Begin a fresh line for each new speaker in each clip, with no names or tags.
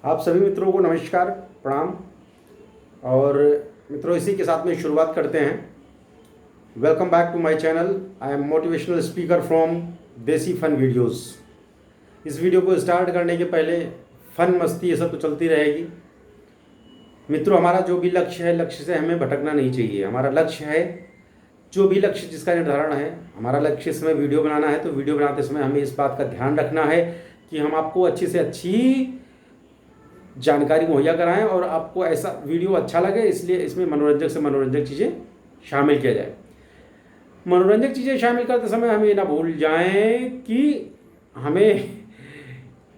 आप सभी मित्रों को नमस्कार, प्रणाम। और मित्रों, इसी के साथ में शुरुआत करते हैं। Welcome back to my channel. I am motivational speaker from Desi fun videos. इस वीडियो को स्टार्ट करने के पहले फन मस्ती ये सब तो चलती रहेगी। मित्रों, हमारा जो भी लक्ष्य है, लक्ष्य से हमें भटकना नहीं चाहिए। हमारा लक्ष्य है, जो भी लक्ष्य जिसका निर्धारण है, हमारा लक्ष्य इस समय वीडियो बनाना है, तो वीडियो बनाते समय हमें इस बात का ध्यान रखना है कि हम आपको अच्छी से अच्छी जानकारी मुहैया कराएं और आपको ऐसा वीडियो अच्छा लगे, इसलिए इसमें मनोरंजक से मनोरंजक चीज़ें शामिल किया जाए। मनोरंजक चीज़ें शामिल करते समय हम ये ना भूल जाएं कि हमें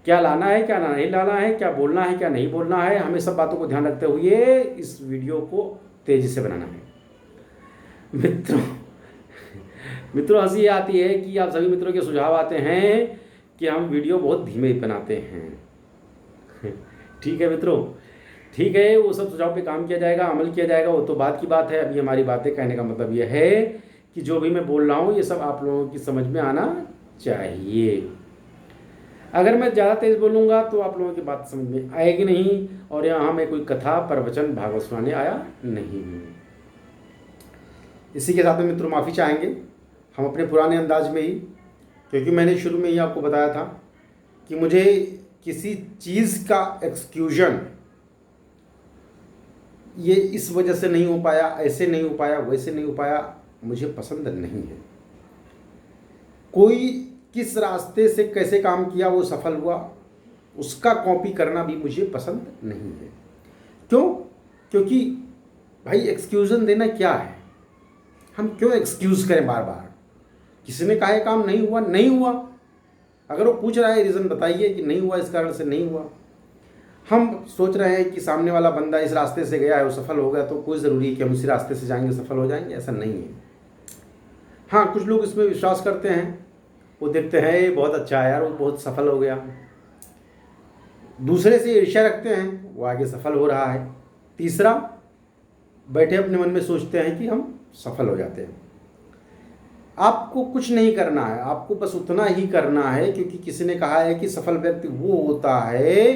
क्या लाना है, क्या नहीं लाना है, क्या बोलना है, क्या नहीं बोलना है। हमें सब बातों को ध्यान रखते हुए इस वीडियो को तेज़ी से बनाना है। मित्रों मित्रों हंसी आती है कि आप सभी मित्रों के सुझाव आते हैं कि हम वीडियो बहुत धीमे बनाते हैं। ठीक है मित्रों, ठीक है, वो सब सुझाव पे काम किया जाएगा, अमल किया जाएगा, वो तो बात की बात है। अभी हमारी बातें कहने का मतलब ये है कि जो भी मैं बोल रहा हूँ ये सब आप लोगों की समझ में आना चाहिए। अगर मैं ज़्यादा तेज़ बोलूँगा तो आप लोगों की बात समझ में आएगी नहीं, और यहाँ मैं कोई कथा प्रवचन भागवत सुनाने आया नहीं हूँ। इसी के साथ में मित्रों माफ़ी चाहेंगे हम अपने पुराने अंदाज में ही, क्योंकि मैंने शुरू में ही आपको बताया था कि मुझे किसी चीज़ का एक्सक्यूजन ये इस वजह से नहीं हो पाया, ऐसे नहीं हो पाया, वैसे नहीं हो पाया, मुझे पसंद नहीं है। कोई किस रास्ते से कैसे काम किया वो सफल हुआ, उसका कॉपी करना भी मुझे पसंद नहीं है। क्यों? क्योंकि भाई एक्सक्यूजन देना क्या है? हम क्यों एक्सक्यूज़ करें बार बार? किसी ने कहा ये काम नहीं हुआ, नहीं हुआ। अगर वो पूछ रहा है रीज़न बताइए कि नहीं हुआ, इस कारण से नहीं हुआ। हम सोच रहे हैं कि सामने वाला बंदा इस रास्ते से गया है, वो सफल हो गया, तो कोई ज़रूरी है कि हम उसी रास्ते से जाएंगे सफल हो जाएंगे? ऐसा नहीं है। हाँ, कुछ लोग इसमें विश्वास करते हैं, वो देखते हैं ये बहुत अच्छा है यार, वो बहुत सफल हो गया। दूसरे से ईर्ष्या रखते हैं, वो आगे सफल हो रहा है। तीसरा, बैठे अपने मन में सोचते हैं कि हम सफल हो जाते हैं। आपको कुछ नहीं करना है, आपको बस उतना ही करना है, क्योंकि किसी ने कहा है कि सफल व्यक्ति वो होता है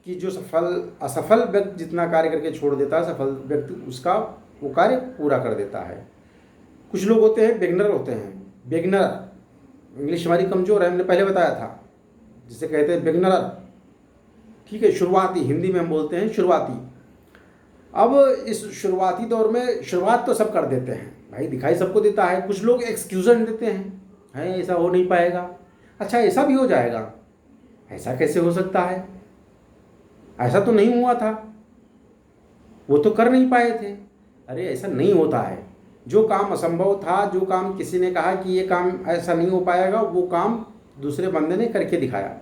कि जो असफल व्यक्ति जितना कार्य करके छोड़ देता है, सफल व्यक्ति उसका वो कार्य पूरा कर देता है। कुछ लोग होते हैं बिगनर होते हैं। बिगनर, इंग्लिश हमारी कमज़ोर है, हमने पहले बताया था, जिसे कहते हैं बिगनर। ठीक है, शुरुआती, हिंदी में हम बोलते हैं शुरुआती। अब इस शुरुआती दौर में शुरुआत तो सब कर देते हैं भाई, दिखाई सबको देता है। कुछ लोग एक्सक्यूजन देते हैं, ऐसा हो नहीं पाएगा। अच्छा, ऐसा भी हो जाएगा? ऐसा कैसे हो सकता है? ऐसा तो नहीं हुआ था, वो तो कर नहीं पाए थे। अरे ऐसा नहीं होता है। जो काम असंभव था, जो काम किसी ने कहा कि ये काम ऐसा नहीं हो पाएगा, वो काम दूसरे बंदे ने करके दिखाया।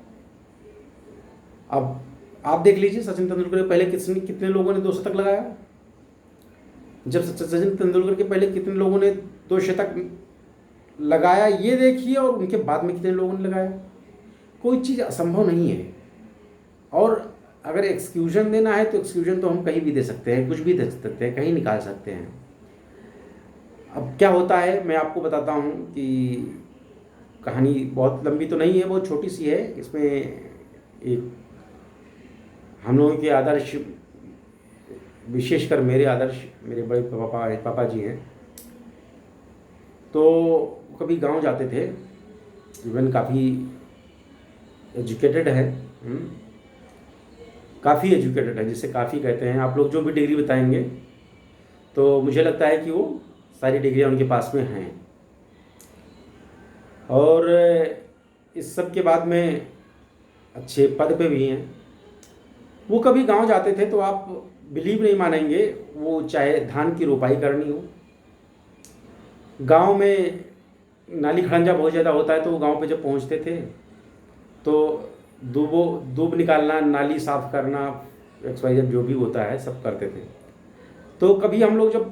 अब आप देख लीजिए, सचिन तेंदुलकर के पहले कितने लोगों ने 2 शतक लगाया? जब सचिन तेंदुलकर के पहले कितने लोगों ने 2 शतक लगाया, ये देखिए, और उनके बाद में कितने लोगों ने लगाया। कोई चीज़ असंभव नहीं है। और अगर एक्सक्यूजन देना है तो एक्सक्यूजन तो हम कहीं भी दे सकते हैं, कुछ भी दे सकते हैं, कहीं निकाल सकते हैं। अब क्या होता है मैं आपको बताता हूँ कि कहानी बहुत लंबी तो नहीं है, बहुत छोटी सी है। इसमें एक हम लोगों के आदर्श, विशेषकर मेरे आदर्श, मेरे बड़े पापा जी हैं, तो कभी गांव जाते थे। इवन काफ़ी एजुकेटेड है, काफ़ी एजुकेटेड है, जिसे काफ़ी कहते हैं। आप लोग जो भी डिग्री बताएंगे तो मुझे लगता है कि वो सारी डिग्रियां उनके पास में हैं। और इस सब के बाद में अच्छे पद पे भी हैं। वो कभी गांव जाते थे तो आप बिलीव नहीं मानेंगे, वो चाहे धान की रोपाई करनी हो, गांव में नाली खड़ंजा बहुत ज़्यादा होता है, तो वो गांव पे जब पहुंचते थे तो दूब निकालना, नाली साफ़ करना, XYZ जो भी होता है सब करते थे। तो कभी हम लोग जब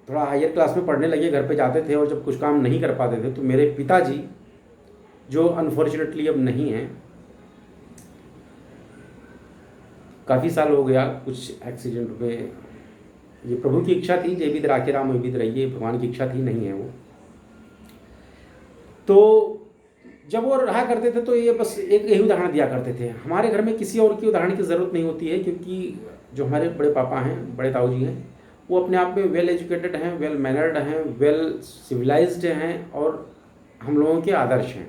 थोड़ा हायर क्लास में पढ़ने लगे, घर पे जाते थे, और जब कुछ काम नहीं कर पाते थे, तो मेरे पिताजी, जो अनफॉर्चुनेटली अब नहीं हैं, काफ़ी साल हो गया, कुछ एक्सीडेंट में, ये प्रभु की इच्छा थी, जय विद राखे राम विद रहिए, भगवान की इच्छा थी, नहीं है वो। तो जब वो रहा करते थे तो ये बस एक यही उदाहरण दिया करते थे। हमारे घर में किसी और की उदाहरण की ज़रूरत नहीं होती है, क्योंकि जो हमारे बड़े पापा हैं, बड़े ताऊ जी हैं, वो अपने आप में वेल एजुकेटेड हैं, वेल मैनर्ड हैं, वेल सिविलाइज्ड हैं और हम लोगों के आदर्श हैं।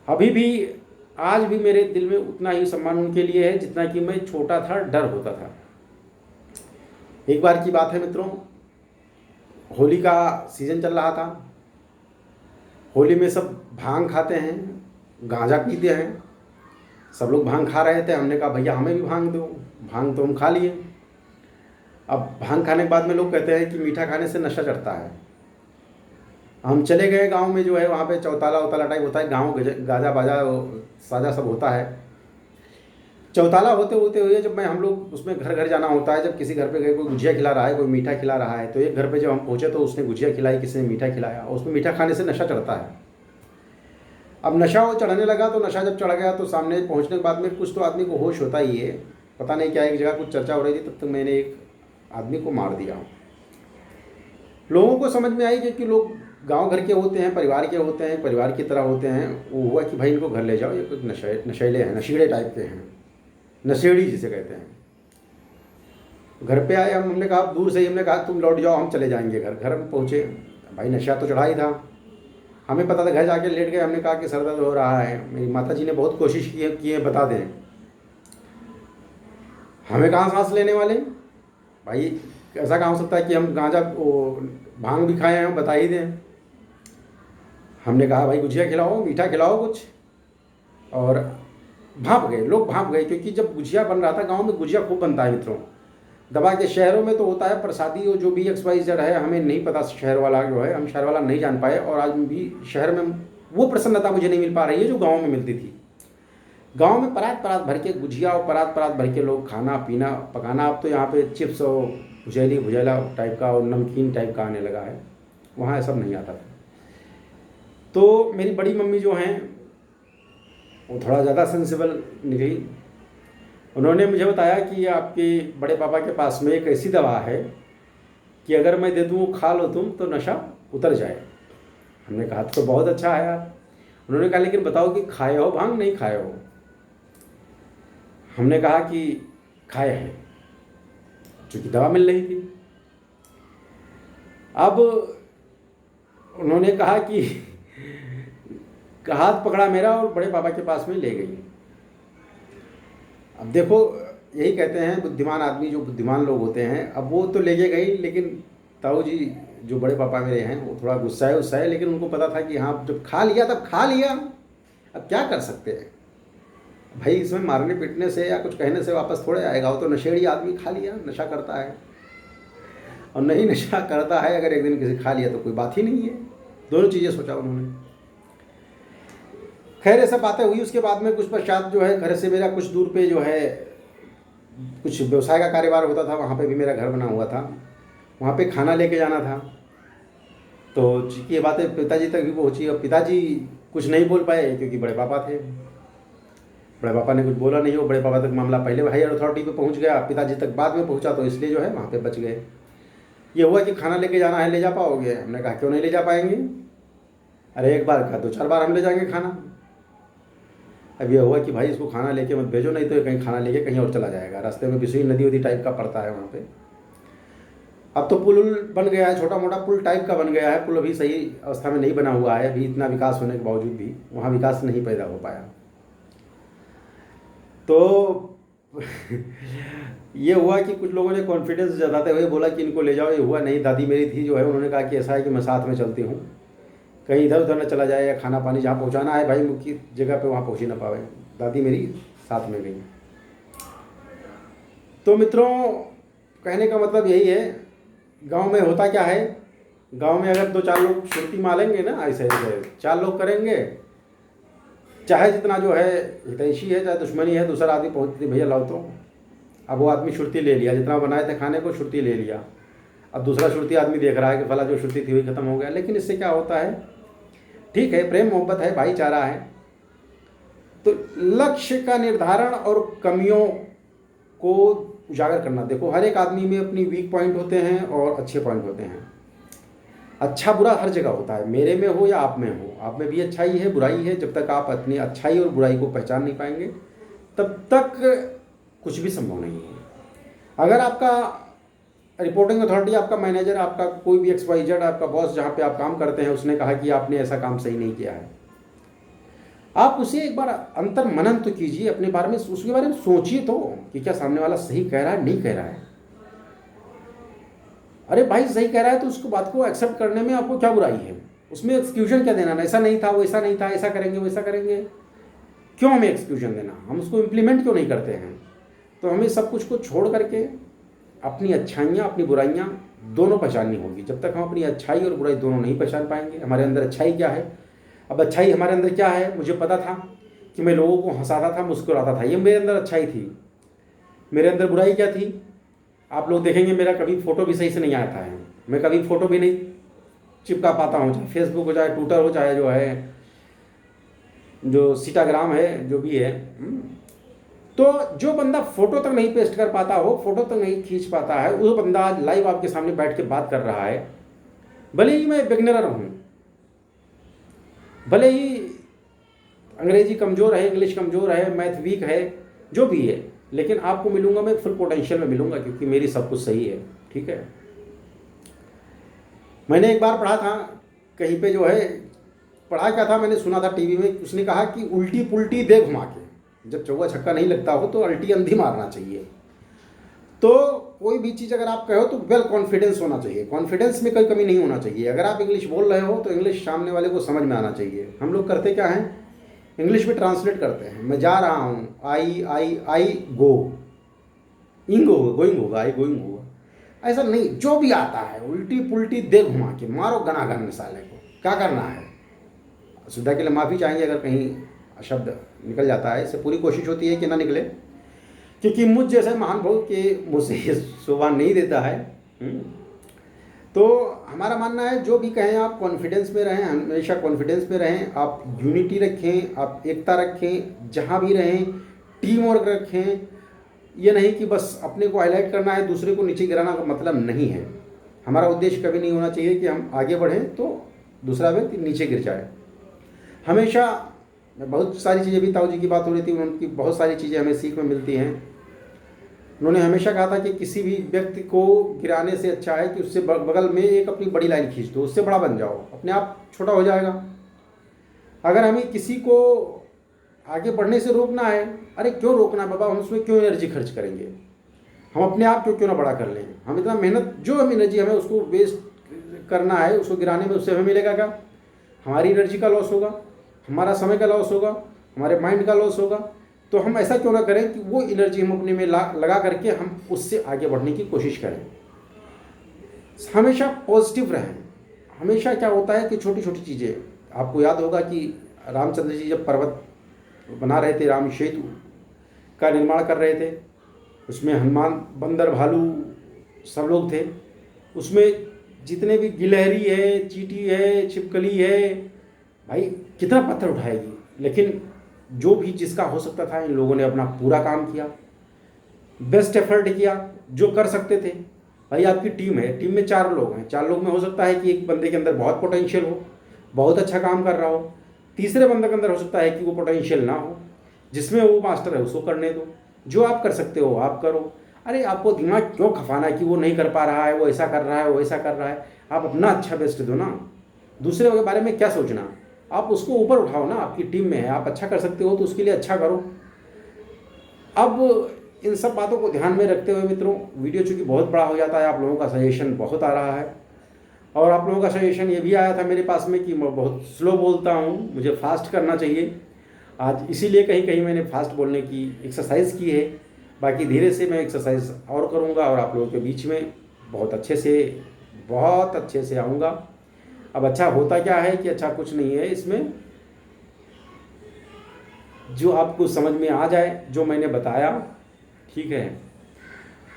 अभी भी, आज भी मेरे दिल में उतना ही सम्मान उनके लिए है जितना कि मैं छोटा था, डर होता था। एक बार की बात है मित्रों, होली का सीज़न चल रहा था। होली में सब भांग खाते हैं, गांजा पीते हैं। सब लोग भांग खा रहे थे। हमने कहा भैया हमें भी भांग दो। भांग तो हम खा लिए। अब भांग खाने के बाद में लोग कहते हैं कि मीठा खाने से नशा चढ़ता है। हम चले गए गांव में, जो है वहाँ पे चौताला उताला टाइप होता है, गांव गाजा बाजा साजा सब होता है। चौताला होते होते हुए जब हम लोग उसमें घर घर जाना होता है, जब किसी घर पे गए, कोई गुजिया खिला रहा है, कोई मीठा खिला रहा है, तो एक घर पे जब हम पहुँचे तो उसने गुजिया खिलाई, किसी ने मीठा खिलाया, और उसमें मीठा खाने से नशा चढ़ता है। अब नशा वो चढ़ने लगा, तो नशा जब चढ़ गया तो सामने पहुँचने के बाद में कुछ तो आदमी को होश होता ही है। पता नहीं क्या, एक जगह कुछ चर्चा हो रही थी, तब तक मैंने एक आदमी को मार दिया। लोगों को समझ में आई, क्योंकि लोग गांव घर के होते हैं, परिवार के होते हैं, परिवार की तरह होते हैं। वो हुआ कि भाई इनको घर ले जाओ, ये कुछ नशेले हैं, नशीड़े टाइप के हैं, नशेड़ी जिसे कहते हैं। घर पे आए, हमने कहा दूर से ही, हमने कहा तुम लौट जाओ, हम चले जाएंगे घर। घर में पहुँचे, भाई नशा तो चढ़ा ही था। हमें पता था, घर जाके लेट गए। हमने कहा कि सर दर्द हो रहा है। मेरी माता जी ने बहुत कोशिश की है बता दें। हमें कहाँ सांस लेने वाले भाई, ऐसा कहाँ हो सकता है कि हम गांजा भांग भी खाए हैं, बता ही दें। हमने कहा भाई गुजिया खिलाओ, मीठा खिलाओ कुछ, और भाप गए लोग, भाप गए। क्योंकि जब गुजिया बन रहा था, गांव में गुजिया खूब बनता है मित्रों, दबा के। शहरों में तो होता है प्रसादी, और जो भी XYZ है, हमें नहीं पता शहर वाला जो है, हम शहर वाला नहीं जान पाए। और आज भी शहर में वो प्रसन्नता मुझे नहीं मिल पा रही है जो गाँव में मिलती थी। गांव में परात परात भर के गुजिया और परात परात भर के लोग खाना पीना पकाना। अब तो यहाँ पे चिप्स और भुजैला टाइप का और नमकीन टाइप का आने लगा है, वहाँ सब नहीं आता था। तो मेरी बड़ी मम्मी जो हैं, वो थोड़ा ज़्यादा सेंसिबल निकली। उन्होंने मुझे बताया कि आपके बड़े पापा के पास में एक ऐसी दवा है कि अगर मैं दे दूँ, खा लो तुम, तो नशा उतर जाए। हमने कहा तो बहुत अच्छा है यार। उन्होंने कहा लेकिन बताओ कि खाए हो भांग, नहीं खाए हो? हमने कहा कि खाए हैं, क्योंकि दवा मिल रही थी। अब उन्होंने कहा कि हाथ पकड़ा मेरा और बड़े पापा के पास में ले गई। अब देखो, यही कहते हैं बुद्धिमान आदमी, जो बुद्धिमान लोग होते हैं। अब वो तो ले गई, लेकिन ताऊ जी जो बड़े पापा मेरे हैं, वो थोड़ा गुस्सा है, लेकिन उनको पता था कि हाँ जब खा लिया तब खा लिया, अब क्या कर सकते हैं भाई। इसमें मारने पीटने से या कुछ कहने से वापस थोड़े आएगा। वो तो नशेड़ी आदमी, खा लिया, नशा करता है। और नहीं नशा करता है, अगर एक दिन किसी खा लिया तो कोई बात ही नहीं है। दोनों चीज़ें सोचा उन्होंने। खैर ये सब बातें हुई। उसके बाद में कुछ पश्चात जो है, घर से मेरा कुछ दूर पे जो है कुछ व्यवसाय का कारोबार होता था, वहाँ पे भी मेरा घर बना हुआ था। वहाँ पे खाना लेके जाना था। तो ये बातें पिताजी तक भी पहुँची। अब पिताजी कुछ नहीं बोल पाए, क्योंकि बड़े पापा थे। बड़े पापा ने कुछ बोला नहीं, हो बड़े पापा तक मामला पहले हायर अथॉरिटी पे पहुंच गया, पिताजी तक बाद में पहुंचा, तो इसलिए जो है वहाँ पे बच गए। ये हुआ कि खाना लेके जाना है, ले जा पाओगे? हमने कहा क्यों नहीं ले जा पाएंगे, अरे एक बार का 2-4 बार हम ले जाएंगे खाना। अब ये हुआ कि भाई इसको खाना लेके मत भेजो, नहीं तो कहीं खाना लेके कहीं और चला जाएगा। रास्ते में बिसुई नदी वदी टाइप का पड़ता है वहाँ पे। अब तो पुल बन गया है, छोटा मोटा पुल टाइप का बन गया है। पुल अभी सही अवस्था में नहीं बना हुआ है, अभी इतना विकास होने के बावजूद भी वहाँ विकास नहीं पैदा हो पाया। तो ये हुआ कि कुछ लोगों ने कॉन्फिडेंस जताते हुए बोला कि इनको ले जाओ। ये हुआ नहीं। दादी मेरी थी जो है, उन्होंने कहा कि ऐसा है कि मैं साथ में चलती हूँ, कहीं इधर उधर न चला जाए, या खाना पानी जहाँ पहुँचाना है भाई मुख्य जगह पे वहाँ पहुँच ही ना पावे। दादी मेरी साथ में गई। तो मित्रों, कहने का मतलब यही है, गांव में होता क्या है, गांव में अगर 2-4 लोग सुरती मारेंगे ना, ऐसे 4 लोग करेंगे, चाहे जितना जो है हितैषी है चाहे दुश्मनी है, दूसरा आदमी पहुँचती भैया लाओ तो। अब वो आदमी शुरती ले लिया, जितना बनाए थे खाने को शुरती ले लिया। अब दूसरा शुरती आदमी देख रहा है कि फला जो शुरती थी वही खत्म हो गया। लेकिन इससे क्या होता है, ठीक है प्रेम मोहब्बत है, भाईचारा है, तो लक्ष्य का निर्धारण और कमियों को उजागर करना। देखो हर एक आदमी में अपनी वीक पॉइंट होते हैं और अच्छे पॉइंट होते हैं। अच्छा बुरा हर जगह होता है, मेरे में हो या आप में हो, आप में भी अच्छाई है बुराई है। जब तक आप अपनी अच्छाई और बुराई को पहचान नहीं पाएंगे तब तक कुछ भी संभव नहीं है। अगर आपका रिपोर्टिंग अथॉरिटी, आपका मैनेजर, आपका कोई भी XYZ, आपका बॉस जहाँ पे आप काम करते हैं, उसने कहा कि आपने ऐसा काम सही नहीं किया है, आप उसे एक बार अंतर मनन तो कीजिए, अपने बारे में उसके बारे में सोचिए तो कि क्या सामने वाला सही कह रहा है नहीं कह रहा है। अरे भाई सही कह रहा है तो उसको बात को एक्सेप्ट करने में आपको क्या बुराई है, उसमें एक्सक्यूजन क्या देना, ऐसा नहीं था वैसा नहीं था, ऐसा करेंगे वैसा करेंगे, क्यों हमें एक्सक्यूजन देना, हम उसको इम्प्लीमेंट क्यों नहीं करते हैं। तो हमें सब कुछ को छोड़ करके अपनी अच्छाइयाँ अपनी बुराइयाँ दोनों पहचाननी होगी। जब तक हम अपनी अच्छाई और बुराई दोनों नहीं पहचान पाएंगे, हमारे अंदर अच्छाई क्या है, अब अच्छाई हमारे अंदर क्या है, मुझे पता था कि मैं लोगों को हंसाता था, मुस्कुराता था, ये मेरे अंदर अच्छाई थी। मेरे अंदर बुराई क्या थी, आप लोग देखेंगे मेरा कभी फ़ोटो भी सही से नहीं आता है, मैं कभी फ़ोटो भी नहीं चिपका पाता हूँ, चाहे फेसबुक हो, चाहे ट्विटर हो, चाहे जो है जो सीटाग्राम है, जो भी है। तो जो बंदा फ़ोटो तक नहीं पेस्ट कर पाता हो, फ़ोटो तक नहीं खींच पाता है, वो बंदा आज लाइव आपके सामने बैठ के बात कर रहा है। भले ही मैं बिगनर हूँ, भले ही अंग्रेजी कमज़ोर है, इंग्लिश कमज़ोर है, मैथ वीक है, जो भी है, लेकिन आपको मिलूंगा मैं फुल पोटेंशियल में मिलूंगा, क्योंकि मेरी सब कुछ सही है। ठीक है। मैंने एक बार पढ़ा था कहीं पे, जो है पढ़ा क्या था, मैंने सुना था टीवी में, उसने कहा कि उल्टी पुल्टी दे घुमा के, जब चौवा छक्का नहीं लगता हो तो अल्टी अंधी मारना चाहिए। तो कोई भी चीज़ अगर आप कहो तो वेल कॉन्फिडेंस होना चाहिए, कॉन्फिडेंस में कोई कमी नहीं होना चाहिए। अगर आप इंग्लिश बोल रहे हो तो इंग्लिश सामने वाले को समझ में आना चाहिए। हम लोग करते क्या हैं, इंग्लिश में ट्रांसलेट करते हैं, मैं जा रहा हूँ, आई गो, इंग होगा, गोइंग होगा, आई गोइंग होगा, ऐसा नहीं। जो भी आता है उल्टी पुल्टी दे घुमा के मारो घनाघन साले को, क्या करना है। सुविधा के लिए माफ़ी चाहेंगे अगर कहीं शब्द निकल जाता है, इससे पूरी कोशिश होती है कि ना निकले, क्योंकि मुझ जैसे महान भाव के मुझसे ये शोभा नहीं देता है। तो हमारा मानना है जो भी कहें आप कॉन्फिडेंस में रहें, हमेशा कॉन्फिडेंस में रहें, आप यूनिटी रखें, आप एकता रखें, जहाँ भी रहें टीम वर्क रखें। ये नहीं कि बस अपने को हाईलाइट करना है, दूसरे को नीचे गिराना का मतलब नहीं है। हमारा उद्देश्य कभी नहीं होना चाहिए कि हम आगे बढ़ें तो दूसरा व्यक्ति नीचे गिर जाए। हमेशा बहुत सारी चीज़ें भी, ताऊ जी की बात हो रही थी, उनकी बहुत सारी चीज़ें हमें सीख में मिलती हैं। उन्होंने हमेशा कहा था कि किसी भी व्यक्ति को गिराने से अच्छा है कि उससे बगल में एक अपनी बड़ी लाइन खींच दो, उससे बड़ा बन जाओ, अपने आप छोटा हो जाएगा। अगर हमें किसी को आगे बढ़ने से रोकना है, अरे क्यों रोकना है बाबा, हम उसमें क्यों एनर्जी खर्च करेंगे, हम अपने आप क्यों ना बड़ा कर लें। हम इतना मेहनत, जो हम एनर्जी हमें उसको वेस्ट करना है, उसको गिराने में, उससे हमें मिलेगा क्या, हमारी एनर्जी का लॉस होगा, हमारा समय का लॉस होगा, हमारे माइंड का लॉस होगा। तो हम ऐसा क्यों ना करें कि वो एनर्जी हम अपने में लगा करके हम उससे आगे बढ़ने की कोशिश करें। हमेशा पॉजिटिव रहें। हमेशा क्या होता है कि छोटी छोटी चीज़ें, आपको याद होगा कि रामचंद्र जी जब पर्वत बना रहे थे, राम सेतु का निर्माण कर रहे थे, उसमें हनुमान, बंदर, भालू सब लोग थे। उसमें जितने भी गिलहरी है, चींटी है, छिपकली है, भाई कितना पत्थर उठाएगी, लेकिन जो भी जिसका हो सकता था, इन लोगों ने अपना पूरा काम किया, बेस्ट एफर्ट किया जो कर सकते थे। भाई आपकी टीम है, टीम में 4 लोग हैं, 4 लोग में हो सकता है कि एक बंदे के अंदर बहुत पोटेंशियल हो, बहुत अच्छा काम कर रहा हो, तीसरे बंदे के अंदर हो सकता है कि वो पोटेंशियल ना हो, जिसमें वो मास्टर है उसको करने दो। जो आप कर सकते हो आप करो। अरे आपको दिमाग क्यों खपाना कि वो नहीं कर पा रहा है, वो ऐसा कर रहा है, वो ऐसा कर रहा है। आप अपना अच्छा बेस्ट दो ना, दूसरे के बारे में क्या सोचना, आप उसको ऊपर उठाओ ना। आपकी टीम में है, आप अच्छा कर सकते हो तो उसके लिए अच्छा करो। अब इन सब बातों को ध्यान में रखते हुए मित्रों, वीडियो चूँकि बहुत बड़ा हो जाता है, आप लोगों का सजेशन बहुत आ रहा है, और आप लोगों का सजेशन ये भी आया था मेरे पास में कि मैं बहुत स्लो बोलता हूँ, मुझे फास्ट करना चाहिए। आज इसीलिए कहीं कहीं मैंने फास्ट बोलने की एक्सरसाइज की है। बाकी धीरे से मैं एक्सरसाइज और करूँगा और आप लोगों के बीच में बहुत अच्छे से आऊँगा। अब अच्छा होता क्या है कि अच्छा कुछ नहीं है इसमें, जो आपको समझ में आ जाए, जो मैंने बताया, ठीक है,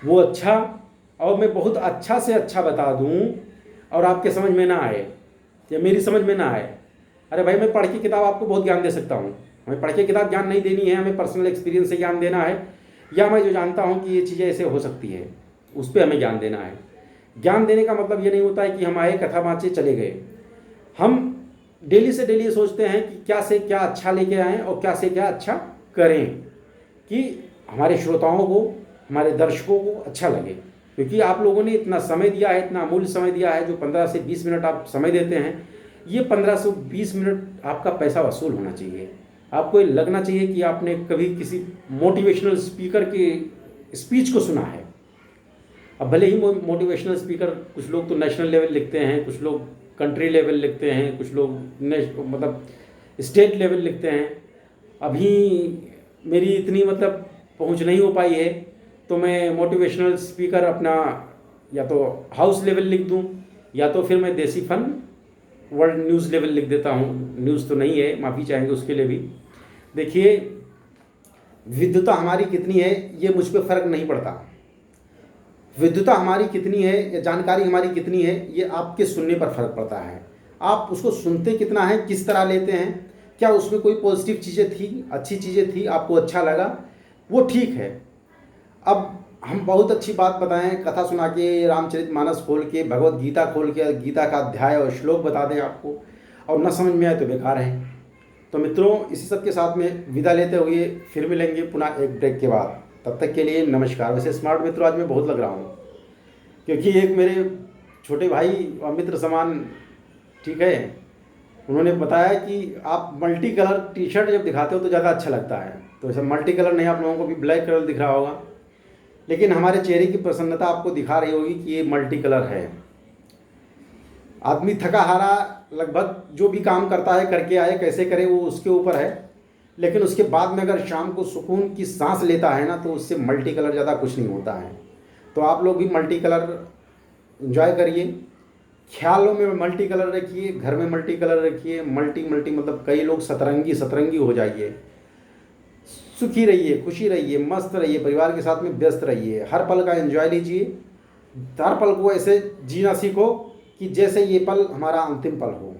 वो अच्छा, और मैं बहुत अच्छा से अच्छा बता दूं और आपके समझ में ना आए या मेरी समझ में ना आए। अरे भाई मैं पढ़ के किताब आपको बहुत ज्ञान दे सकता हूँ, हमें पढ़ के किताब ज्ञान नहीं देनी है, हमें पर्सनल एक्सपीरियंस से ज्ञान देना है, या मैं जो जानता हूँ कि ये चीज़ें ऐसे हो सकती है उस पर हमें ज्ञान देना है। ज्ञान देने का मतलब ये नहीं होता है कि हम आए, कथा बाँचे, चले गए। हम डेली से डेली सोचते हैं कि क्या से क्या अच्छा लेके आएँ और क्या से क्या अच्छा करें कि हमारे श्रोताओं को, हमारे दर्शकों को अच्छा लगे। क्योंकि आप लोगों ने इतना समय दिया है, इतना अमूल्य समय दिया है, जो 15 से 20 मिनट आप समय देते हैं, ये 15 से 20 मिनट आपका पैसा वसूल होना चाहिए। आपको ये लगना चाहिए कि आपने कभी किसी मोटिवेशनल स्पीकर की स्पीच को सुना है। अब भले ही मोटिवेशनल स्पीकर, कुछ लोग तो नेशनल लेवल लिखते हैं, कुछ लोग कंट्री लेवल लिखते हैं, कुछ लोग मतलब स्टेट लेवल लिखते हैं। अभी मेरी इतनी मतलब पहुंच नहीं हो पाई है, तो मैं मोटिवेशनल स्पीकर अपना या तो हाउस लेवल लिख दूं, या तो फिर मैं देसी फन वर्ल्ड न्यूज़ लेवल लिख देता हूं। न्यूज़ तो नहीं है, माफ़ी चाहेंगे उसके लिए भी। देखिए, विद्वता हमारी कितनी है ये मुझ पर फ़र्क नहीं पड़ता। विद्वता हमारी कितनी है या जानकारी हमारी कितनी है, ये आपके सुनने पर फ़र्क पड़ता है। आप उसको सुनते कितना है, किस तरह लेते हैं, क्या उसमें कोई पॉजिटिव चीज़ें थी, अच्छी चीज़ें थी, आपको अच्छा लगा, वो ठीक है। अब हम बहुत अच्छी बात बताएं, कथा सुना के, रामचरितमानस खोल के, भगवत गीता खोल के गीता का अध्याय और श्लोक बता दें आपको, और न समझ में आए तो बेकार है। तो मित्रों, इसी सब के साथ में विदा लेते हुए फिर मिलेंगे पुनः एक ब्रेक के बाद। तब तक के लिए नमस्कार। वैसे स्मार्ट मित्रों आज मैं बहुत लग रहा हूँ, क्योंकि एक मेरे छोटे भाई और मित्र समान, ठीक है, उन्होंने बताया कि आप मल्टी कलर टी शर्ट जब दिखाते हो तो ज़्यादा अच्छा लगता है। तो ऐसा मल्टी कलर नहीं, आप लोगों को भी ब्लैक कलर दिख रहा होगा, लेकिन हमारे चेहरे की प्रसन्नता आपको दिखा रही होगी कि ये मल्टी कलर है। आदमी थका हारा लगभग जो भी काम करता है, करके आए, कैसे करे वो उसके ऊपर है, लेकिन उसके बाद में अगर शाम को सुकून की सांस लेता है ना, तो उससे मल्टी कलर ज़्यादा कुछ नहीं होता है। तो आप लोग भी मल्टी कलर एंजॉय करिए, ख्यालों में मल्टी कलर रखिए, घर में मल्टी कलर रखिए। मल्टी मतलब कई लोग सतरंगी हो जाइए। सुखी रहिए, खुशी रहिए, मस्त रहिए, परिवार के साथ में व्यस्त रहिए, हर पल का एंजॉय लीजिए। हर पल को ऐसे जीना सीखो कि जैसे ये पल हमारा अंतिम पल हो।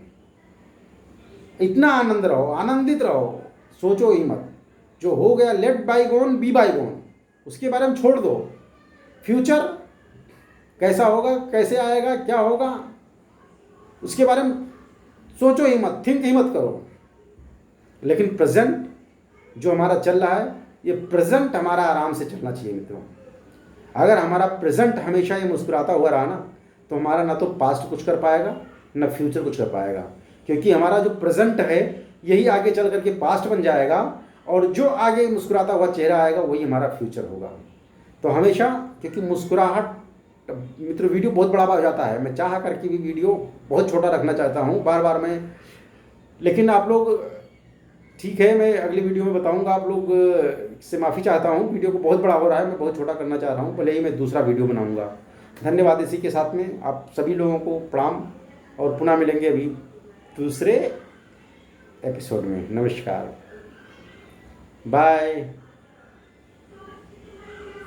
इतना आनंद रहो, आनंदित रहो, सोचो ही मत। जो हो गया, लेट बाईगोन बी बाईगोन, उसके बारे में छोड़ दो। फ्यूचर कैसा होगा, कैसे आएगा, क्या होगा, उसके बारे में सोचो ही मत, थिंक ही मत करो। लेकिन प्रेजेंट जो हमारा चल रहा है, ये प्रेजेंट हमारा आराम से चलना चाहिए मित्रों। अगर हमारा प्रेजेंट हमेशा ये मुस्कुराता हुआ रहा ना, तो हमारा ना तो पास्ट कुछ कर पाएगा, ना फ्यूचर कुछ कर पाएगा। क्योंकि हमारा जो प्रेजेंट है यही आगे चल करके पास्ट बन जाएगा, और जो आगे मुस्कुराता हुआ चेहरा आएगा वही हमारा फ्यूचर होगा। तो हमेशा, क्योंकि मुस्कुराहट मित्रों, वीडियो बहुत बड़ा हो जाता है, मैं चाह करके भी वीडियो बहुत छोटा रखना चाहता हूँ बार बार मैं, लेकिन आप लोग, ठीक है, मैं अगली वीडियो में बताऊंगा। आप लोग से माफ़ी चाहता हूँ, वीडियो को बहुत बड़ा हो रहा है, मैं बहुत छोटा करना चाह रहा हूँ, भले ही मैं दूसरा वीडियो बनाऊंगा। धन्यवाद। इसी के साथ में आप सभी लोगों को प्रणाम, और पुनः मिलेंगे अभी दूसरे एपिसोड में। नमस्कार, बाय।